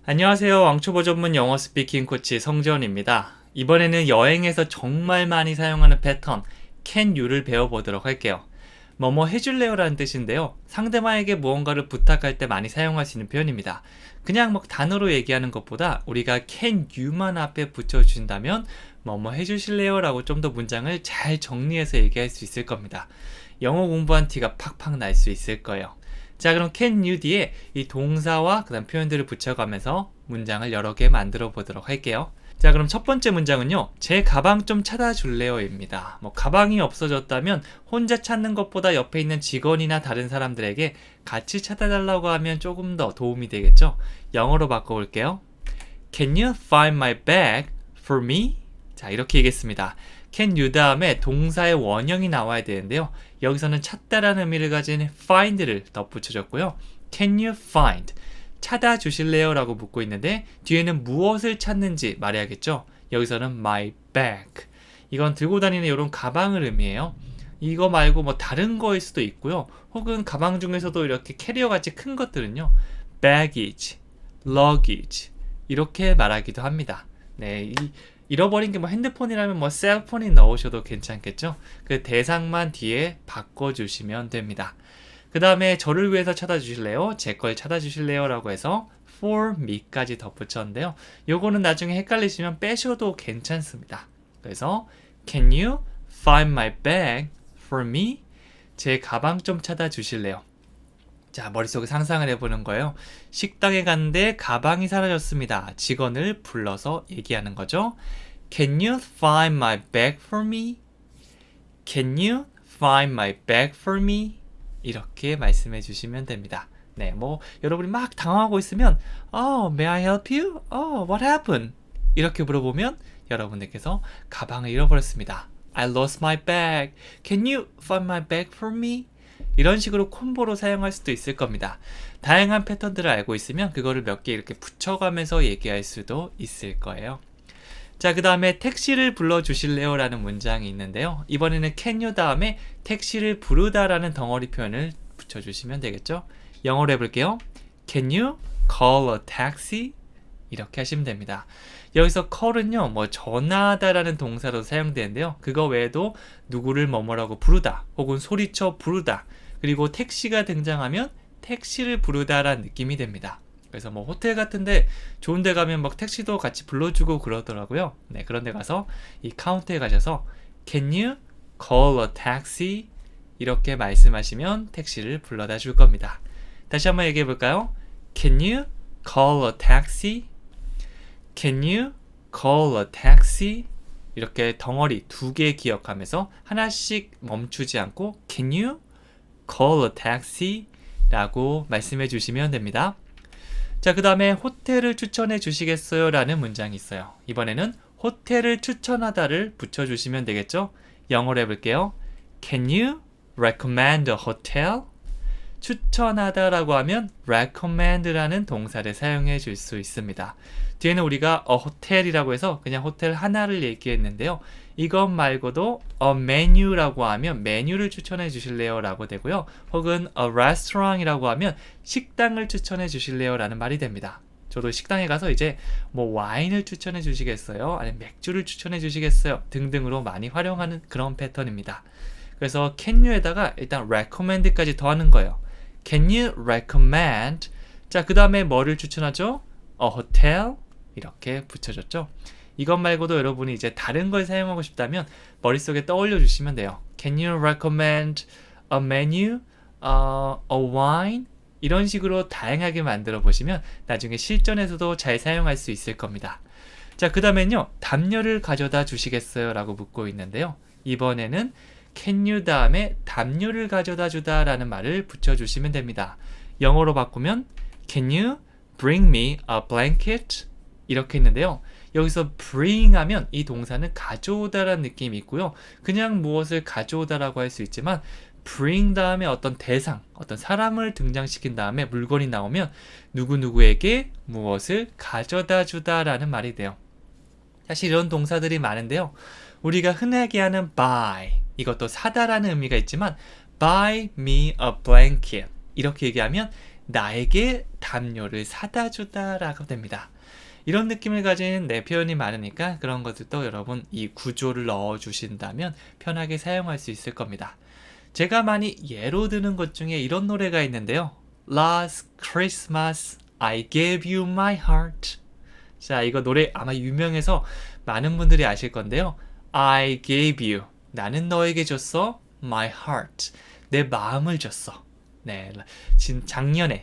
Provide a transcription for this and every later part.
안녕하세요. 왕초보 전문 영어 스피킹 코치 성재원입니다. 이번에는 여행에서 정말 많이 사용하는 패턴 can you를 배워보도록 할게요. 뭐뭐 해줄래요? 라는 뜻인데요. 상대방에게 무언가를 부탁할 때 많이 사용할 수 있는 표현입니다. 그냥 막 단어로 얘기하는 것보다 우리가 can you만 앞에 붙여준다면 뭐뭐 해주실래요? 라고 좀 더 문장을 잘 정리해서 얘기할 수 있을 겁니다. 영어 공부한 티가 팍팍 날 수 있을 거예요. 자, 그럼 can you 뒤에 이 동사와 그 다음 표현들을 붙여가면서 문장을 여러 개 만들어 보도록 할게요. 자, 그럼 첫 번째 문장은요. 제 가방 좀 찾아 줄래요? 입니다. 가방이 없어졌다면 혼자 찾는 것보다 옆에 있는 직원이나 다른 사람들에게 같이 찾아달라고 하면 조금 더 도움이 되겠죠? 영어로 바꿔볼게요. Can you find my bag for me? 자, 이렇게 얘기했습니다. can you 다음에 동사의 원형이 나와야 되는데요. 여기서는 찾다라는 의미를 가진 find를 덧붙여줬고요. Can you find? 찾아 주실래요? 라고 묻고 있는데 뒤에는 무엇을 찾는지 말해야겠죠. 여기서는 my bag. 이건 들고 다니는 이런 가방을 의미해요. 이거 말고 다른 거일 수도 있고요. 혹은 가방 중에서도 이렇게 캐리어 같이 큰 것들은요. baggage, luggage 이렇게 말하기도 합니다. 네, 잃어버린 게 핸드폰이라면 셀폰이 넣으셔도 괜찮겠죠? 그 대상만 뒤에 바꿔주시면 됩니다. 그 다음에 저를 위해서 찾아주실래요? 제 걸 찾아주실래요? 라고 해서 for me까지 덧붙였는데요. 요거는 나중에 헷갈리시면 빼셔도 괜찮습니다. 그래서 Can you find my bag for me? 제 가방 좀 찾아주실래요? 자, 머릿속에 상상을 해보는 거예요. 식당에 갔는데 가방이 사라졌습니다. 직원을 불러서 얘기하는 거죠. Can you find my bag for me? Can you find my bag for me? 이렇게 말씀해 주시면 됩니다. 네, 여러분이 막 당황하고 있으면 may I help you? what happened? 이렇게 물어보면 여러분들께서 가방을 잃어버렸습니다. I lost my bag. Can you find my bag for me? 이런 식으로 콤보로 사용할 수도 있을 겁니다. 다양한 패턴들을 알고 있으면 그거를 몇 개 이렇게 붙여가면서 얘기할 수도 있을 거예요. 자, 그 다음에 택시를 불러주실래요? 라는 문장이 있는데요. 이번에는 can you 다음에 택시를 부르다 라는 덩어리 표현을 붙여주시면 되겠죠. 영어로 해볼게요. Can you call a taxi? 이렇게 하시면 됩니다. 여기서 call은요, 전화하다 라는 동사로 사용되는데요. 그거 외에도 누구를 뭐뭐라고 부르다, 혹은 소리쳐 부르다, 그리고 택시가 등장하면 택시를 부르다 라는 느낌이 됩니다. 그래서 호텔 같은데 좋은 데 가면 택시도 같이 불러주고 그러더라고요. 네, 그런 데 가서 이 카운터에 가셔서 Can you call a taxi? 이렇게 말씀하시면 택시를 불러다 줄 겁니다. 다시 한번 얘기해 볼까요? Can you call a taxi? Can you call a taxi? 이렇게 덩어리 두 개 기억하면서 하나씩 멈추지 않고 Can you call a taxi? 라고 말씀해 주시면 됩니다. 자, 그 다음에 호텔을 추천해 주시겠어요? 라는 문장이 있어요. 이번에는 호텔을 추천하다를 붙여주시면 되겠죠? 영어로 해볼게요. Can you recommend a hotel? 추천하다라고 하면 recommend라는 동사를 사용해 줄 수 있습니다. 뒤에는 우리가 a hotel이라고 해서 그냥 호텔 하나를 얘기했는데요. 이것 말고도 a menu라고 하면 메뉴를 추천해 주실래요? 라고 되고요. 혹은 a restaurant이라고 하면 식당을 추천해 주실래요? 라는 말이 됩니다. 저도 식당에 가서 이제 와인을 추천해 주시겠어요? 아니면 맥주를 추천해 주시겠어요? 등등으로 많이 활용하는 그런 패턴입니다. 그래서 can you에다가 일단 recommend까지 더하는 거예요. Can you recommend? 자, 그 다음에 뭐를 추천하죠? A hotel? 이렇게 붙여줬죠. 이것 말고도 여러분이 이제 다른 걸 사용하고 싶다면 머릿속에 떠올려 주시면 돼요. Can you recommend a menu? A wine? 이런 식으로 다양하게 만들어 보시면 나중에 실전에서도 잘 사용할 수 있을 겁니다. 자, 그 다음엔요. 담요를 가져다 주시겠어요? 라고 묻고 있는데요. 이번에는 can you 다음에 담요를 가져다 주다 라는 말을 붙여주시면 됩니다. 영어로 바꾸면 Can you bring me a blanket? 이렇게 했는데요. 여기서 bring 하면 이 동사는 가져오다 라는 느낌이 있고요. 그냥 무엇을 가져오다라고 할 수 있지만 bring 다음에 어떤 대상, 어떤 사람을 등장시킨 다음에 물건이 나오면 누구누구에게 무엇을 가져다 주다 라는 말이 돼요. 사실 이런 동사들이 많은데요. 우리가 흔하게 하는 buy, 이것도 사다라는 의미가 있지만 buy me a blanket, 이렇게 얘기하면 나에게 담요를 사다 주다 라고 됩니다. 이런 느낌을 가진 표현이 많으니까 그런 것들도 여러분 이 구조를 넣어 주신다면 편하게 사용할 수 있을 겁니다. 제가 많이 예로 드는 것 중에 이런 노래가 있는데요. Last Christmas I gave you my heart. 자, 이거 노래 아마 유명해서 많은 분들이 아실 건데요. I gave you. 나는 너에게 줬어. My heart. 내 마음을 줬어. 네,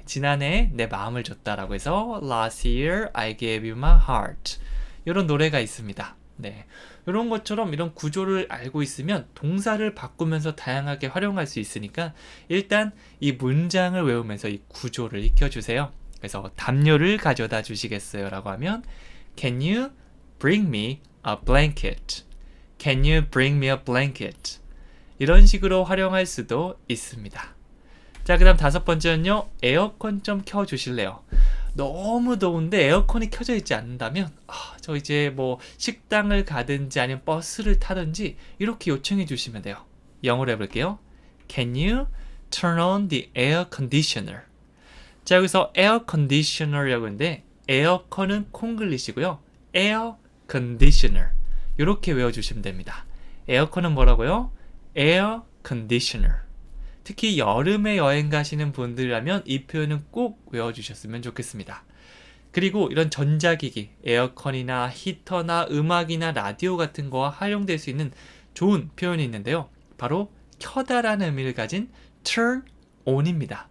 지난해 내 마음을 줬다라고 해서 Last year I gave you my heart. 이런 노래가 있습니다. 네, 이런 것처럼 이런 구조를 알고 있으면 동사를 바꾸면서 다양하게 활용할 수 있으니까 일단 이 문장을 외우면서 이 구조를 익혀주세요. 그래서 담요를 가져다 주시겠어요? 라고 하면 Can you bring me a blanket? Can you bring me a blanket? 이런 식으로 활용할 수도 있습니다. 자, 그 다음 5번째는요. 에어컨 좀 켜주실래요? 너무 더운데 에어컨이 켜져 있지 않는다면 저 이제 뭐 식당을 가든지 아니면 버스를 타든지 이렇게 요청해 주시면 돼요. 영어로 해볼게요. Can you turn on the air conditioner? 자, 여기서 air conditioner라고 하는데 에어컨은 콩글리시고요. air conditioner 이렇게 외워주시면 됩니다. 에어컨은 뭐라고요? air conditioner. 특히 여름에 여행 가시는 분들이라면 이 표현은 꼭 외워주셨으면 좋겠습니다. 그리고 이런 전자기기, 에어컨이나 히터나 음악이나 라디오 같은 거와 활용될 수 있는 좋은 표현이 있는데요. 바로 켜다라는 의미를 가진 turn on입니다.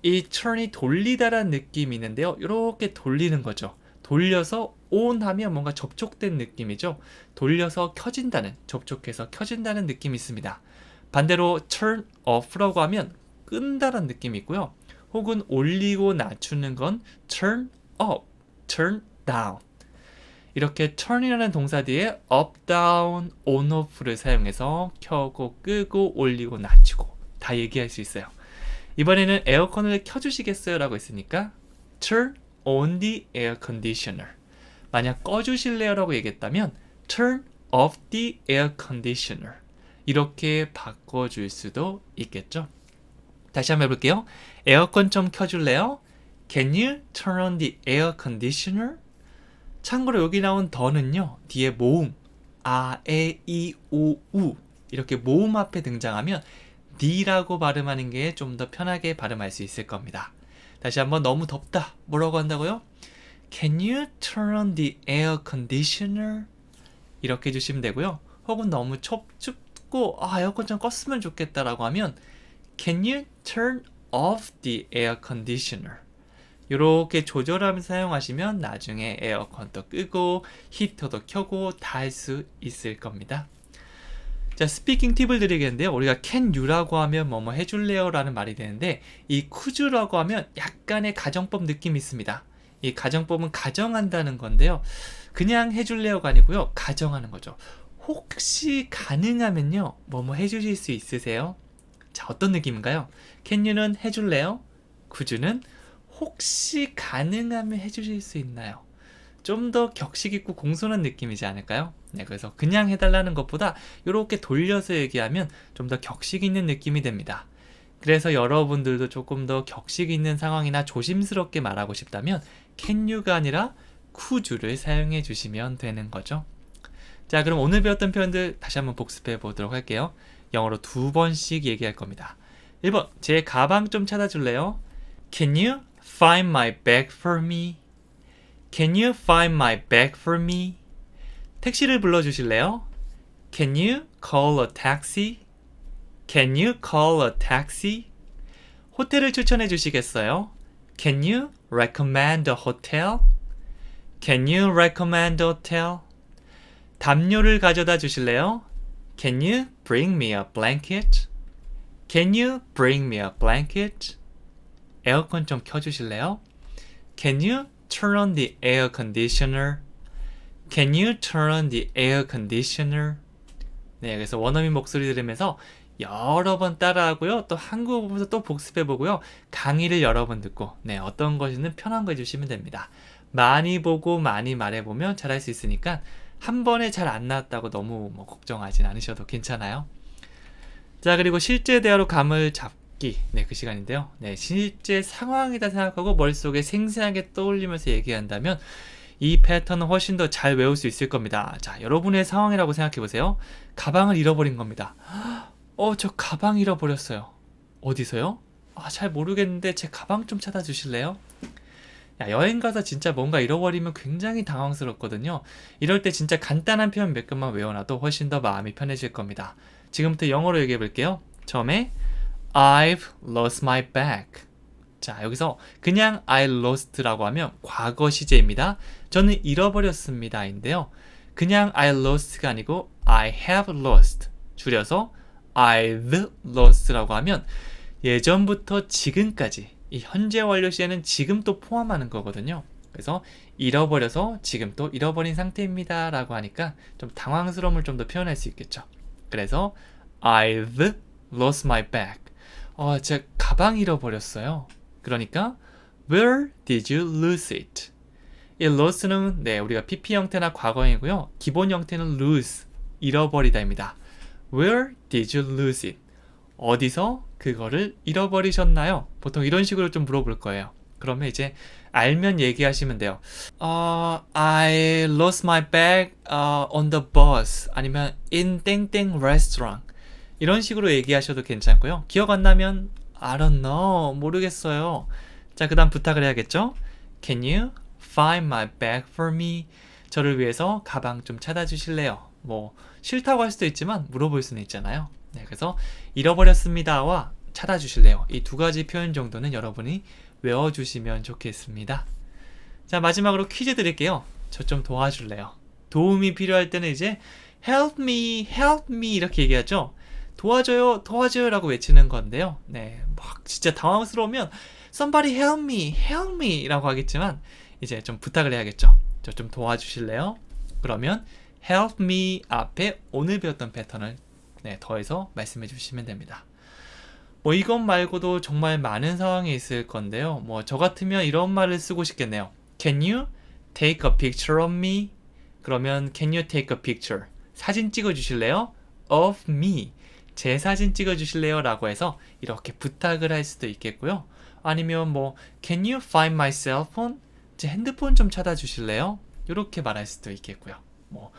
이 turn이 돌리다라는 느낌이 있는데요. 이렇게 돌리는 거죠. 돌려서 on 하면 뭔가 접촉된 느낌이죠. 돌려서 켜진다는, 접촉해서 켜진다는 느낌이 있습니다. 반대로 turn off라고 하면 끈다라는 느낌이 있고요. 혹은 올리고 낮추는 건 turn up, turn down. 이렇게 turn이라는 동사 뒤에 up, down, on, off를 사용해서 켜고 끄고 올리고 낮추고 다 얘기할 수 있어요. 이번에는 에어컨을 켜주시겠어요? 라고 했으니까 turn on the air conditioner. 만약 꺼주실래요? 라고 얘기했다면 turn off the air conditioner. 이렇게 바꿔줄 수도 있겠죠. 다시 한번 해볼게요. 에어컨 좀 켜줄래요? Can you turn on the air conditioner? 참고로 여기 나온 더는요. 뒤에 모음 아, 에, 이, 오, 우 이렇게 모음 앞에 등장하면 D라고 발음하는 게 좀 더 편하게 발음할 수 있을 겁니다. 다시 한번 너무 덥다. 뭐라고 한다고요? Can you turn on the air conditioner? 이렇게 해주시면 되고요. 혹은 너무 춥고 에어컨 좀 껐으면 좋겠다라고 하면 Can you turn off the air conditioner? 이렇게 조절하면서 사용하시면 나중에 에어컨도 끄고 히터도 켜고 다 할 수 있을 겁니다. 자, 스피킹 팁을 드리겠는데요. 우리가 can you라고 하면 뭐뭐 해줄래요? 라는 말이 되는데 이 could라고 하면 약간의 가정법 느낌이 있습니다. 이 가정법은 가정한다는 건데요. 그냥 해줄래요가 아니고요. 가정하는 거죠. 혹시 가능하면요. 뭐뭐 해주실 수 있으세요? 자, 어떤 느낌인가요? can you는 해줄래요? could는 혹시 가능하면 해주실 수 있나요? 좀 더 격식 있고 공손한 느낌이지 않을까요? 네, 그래서 그냥 해달라는 것보다 이렇게 돌려서 얘기하면 좀 더 격식 있는 느낌이 됩니다. 그래서 여러분들도 조금 더 격식 있는 상황이나 조심스럽게 말하고 싶다면 can you가 아니라 could를 사용해 주시면 되는 거죠. 자, 그럼 오늘 배웠던 표현들 다시 한번 복습해 보도록 할게요. 영어로 2번씩 얘기할 겁니다. 1번, 제 가방 좀 찾아줄래요? Can you find my bag for me? Can you find my bag for me? 택시를 불러주실래요? Can you call a taxi? Can you call a taxi? 호텔을 추천해 주시겠어요? Can you recommend a hotel? Can you recommend a hotel? 담요를 가져다 주실래요? Can you bring me a blanket? Can you bring me a blanket? 에어컨 좀 켜주실래요? Can you turn on the air conditioner? Can you turn on the air conditioner? 네, 그래서 원어민 목소리 들으면서 여러 번 따라하고요. 또 한국어 보면서 또 복습해보고요. 강의를 여러 번 듣고 어떤 것이든 편한 거 해주시면 됩니다. 많이 보고 많이 말해보면 잘할 수 있으니까 한 번에 잘 안 나왔다고 너무 걱정하진 않으셔도 괜찮아요. 자, 그리고 실제 대화로 감을 묻기. 네, 그 시간인데요. 네, 실제 상황이다 생각하고 머릿속에 생생하게 떠올리면서 얘기한다면 이 패턴은 훨씬 더 잘 외울 수 있을 겁니다. 자, 여러분의 상황이라고 생각해 보세요. 가방을 잃어버린 겁니다. 저 가방 잃어버렸어요. 어디서요? 잘 모르겠는데 제 가방 좀 찾아주실래요? 야, 여행 가서 진짜 뭔가 잃어버리면 굉장히 당황스럽거든요. 이럴 때 진짜 간단한 표현 몇 개만 외워놔도 훨씬 더 마음이 편해질 겁니다. 지금부터 영어로 얘기해 볼게요. 처음에 I've lost my bag. 자, 여기서 그냥 I lost라고 하면 과거 시제입니다. 저는 잃어버렸습니다 인데요. 그냥 I lost가 아니고 I have lost 줄여서 I've lost라고 하면 예전부터 지금까지 이 현재 완료 시에는 지금 또 포함하는 거거든요. 그래서 잃어버려서 지금 또 잃어버린 상태입니다 라고 하니까 좀 당황스러움을 좀 더 표현할 수 있겠죠. 그래서 I've lost my bag. 제가 가방 잃어버렸어요. 그러니까 Where did you lose it? 이 lose는 우리가 PP 형태나 과거형이고요. 기본 형태는 lose, 잃어버리다입니다. Where did you lose it? 어디서 그거를 잃어버리셨나요? 보통 이런 식으로 좀 물어볼 거예요. 그러면 이제 알면 얘기하시면 돼요. I lost my bag on the bus. 아니면 in 땡땡 restaurant. 이런 식으로 얘기하셔도 괜찮고요. 기억 안 나면 I don't know. 모르겠어요. 자, 그 다음 부탁을 해야겠죠? Can you find my bag for me? 저를 위해서 가방 좀 찾아주실래요? 뭐 싫다고 할 수도 있지만 물어볼 수는 있잖아요. 네, 그래서 잃어버렸습니다와 찾아주실래요? 이 두 가지 표현 정도는 여러분이 외워주시면 좋겠습니다. 자, 마지막으로 퀴즈 드릴게요. 저 좀 도와줄래요? 도움이 필요할 때는 이제 help me, help me 이렇게 얘기하죠. 도와줘요, 도와줘요 라고 외치는 건데요. 네, 막 진짜 당황스러우면 somebody help me, help me 라고 하겠지만 이제 좀 부탁을 해야겠죠. 저 좀 도와주실래요? 그러면 help me 앞에 오늘 배웠던 패턴을 더해서 말씀해 주시면 됩니다. 뭐 이것 말고도 정말 많은 상황이 있을 건데요. 뭐 저 같으면 이런 말을 쓰고 싶겠네요. Can you take a picture of me? 그러면 can you take a picture? 사진 찍어 주실래요? Of me. 제 사진 찍어 주실래요? 라고 해서 이렇게 부탁을 할 수도 있겠고요. 아니면 뭐 can you find my cell phone? 제 핸드폰 좀 찾아 주실래요? 이렇게 말할 수도 있겠고요. 뭐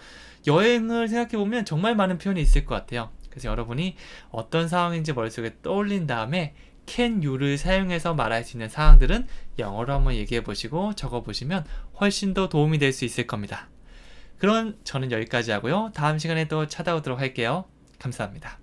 여행을 생각해 보면 정말 많은 표현이 있을 것 같아요. 그래서 여러분이 어떤 상황인지 머릿속에 떠올린 다음에 can you를 사용해서 말할 수 있는 상황들은 영어로 한번 얘기해 보시고 적어 보시면 훨씬 더 도움이 될 수 있을 겁니다. 그럼 저는 여기까지 하고요. 다음 시간에 또 찾아오도록 할게요. 감사합니다.